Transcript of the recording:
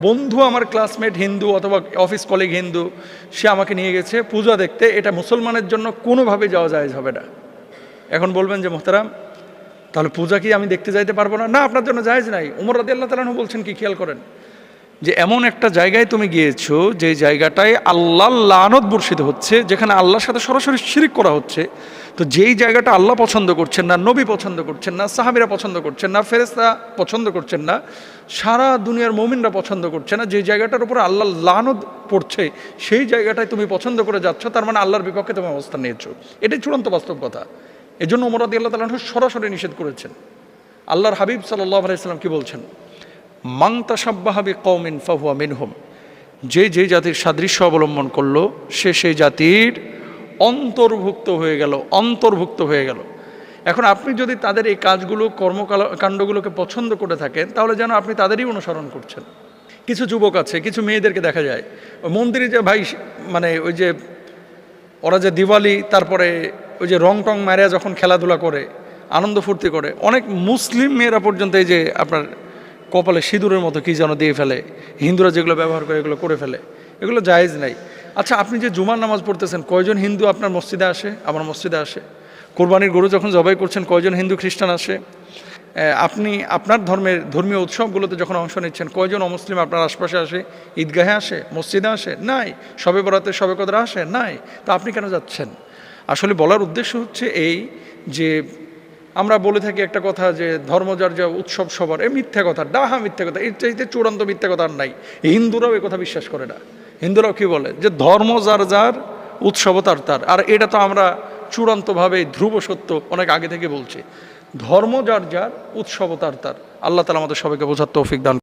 বন্ধু আমার ক্লাসমেট হিন্দু অথবা অফিস কলিগ হিন্দু, সে আমাকে নিয়ে গেছে পূজা দেখতে। এটা মুসলমানের জন্য কোনোভাবে যাওয়া জায়েজ হবে না। এখন বলবেন যে মোহতারাম, তাহলে পূজা কি আমি দেখতে যাইতে পারবো না? না, আপনার জন্য জায়েজ নাই। উমর রাদিয়াল্লাহু তাআলা আনহু বলছেন কি, খেয়াল করেন, যে এমন একটা জায়গায় তুমি গিয়েছো যে জায়গাটায় আল্লাহর লানত বর্ষিত হচ্ছে, যেখানে আল্লাহর সাথে সরাসরি শিরিক করা হচ্ছে। তো যেই জায়গাটা আল্লাহ পছন্দ করছেন না, নবী পছন্দ করছেন না, সাহাবীরা পছন্দ করছেন না, ফেরেশতা পছন্দ করছেন না, সারা দুনিয়ার মুমিনরা পছন্দ করছে না, যে জায়গাটার উপর আল্লাহর লানত পড়ছে সেই জায়গাটায় তুমি পছন্দ করে যাচ্ছ, তার মানে আল্লাহর বিপক্ষে তুমি অবস্থান নিয়েছো। এটাই চূড়ান্ত বাস্তব কথা। এজন্য ওমর রাদিয়াল্লাহু তাআলা আনহু সরাসরি নিষেধ করেছেন। আল্লাহর হাবিব সাল্লাল্লাহু আলাইহি ওয়াসাল্লাম কি বলছেন? মান তাশাব্বাহা বিকওমিন ফাহুয়া মিনহুম, যে জাতির সাদৃশ্য অবলম্বন করলো সে সেই জাতির অন্তর্ভুক্ত হয়ে গেল। এখন আপনি যদি তাদের এই কাজগুলো কর্মকাণ্ডগুলোকে পছন্দ করে থাকেন, তাহলে যেন আপনি তাদেরই অনুসরণ করছেন। কিছু যুবক আছে, কিছু মেয়েদেরকে দেখা যায় ওই মন্দিরে যে ভাই, মানে ওই যে ওরা যে দিওয়ালি, তারপরে ওই যে রং টং মারিয়া যখন খেলাধুলা করে, আনন্দ ফুর্তি করে, অনেক মুসলিম মেয়েরা পর্যন্ত এই যে আপনার কপালে সিঁদুরের মতো কী যেন দিয়ে ফেলে, হিন্দুরা যেগুলো ব্যবহার করে এগুলো করে ফেলে, এগুলো জায়েজ নাই। আচ্ছা, আপনি যে জুমার নামাজ পড়তেছেন, কয়জন হিন্দু আপনার মসজিদে আসে? আমার মসজিদে আসে। কোরবানির গরু যখন জবাই করছেন, কয়জন হিন্দু খ্রিস্টান আসে? আপনি আপনার ধর্মীয় উৎসবগুলোতে যখন অংশ নিচ্ছেন, কয়জন অমুসলিম আপনার আশপাশে আসে? ঈদগাহে আসে? মসজিদে আসে? নাই। শবে বরাতে, শবে কদরে আসে? নাই। তো আপনি কেন যাচ্ছেন? আসলে বলার উদ্দেশ্য হচ্ছে এই যে আমরা বলে থাকি একটা কথা, যে ধর্ম যার যা উৎসব সবার, এ মিথ্যা কথা, ডাহা মিথ্যা কথা। এর চাইতে চূড়ান্ত মিথ্যা কথা আর নাই। হিন্দুরাও এ কথা বিশ্বাস করে না। হিন্দুরাও কি বলে যে ধর্ম যার যার, উৎসব তার তার। আর এটা তো আমরা চূড়ান্তভাবে ধ্রুব সত্য অনেক আগে থেকে বলছি, ধর্ম যার যার, উৎসব তার তার। আল্লাহ তাআলা আমাদের সবাইকে বোঝার তৌফিক দান।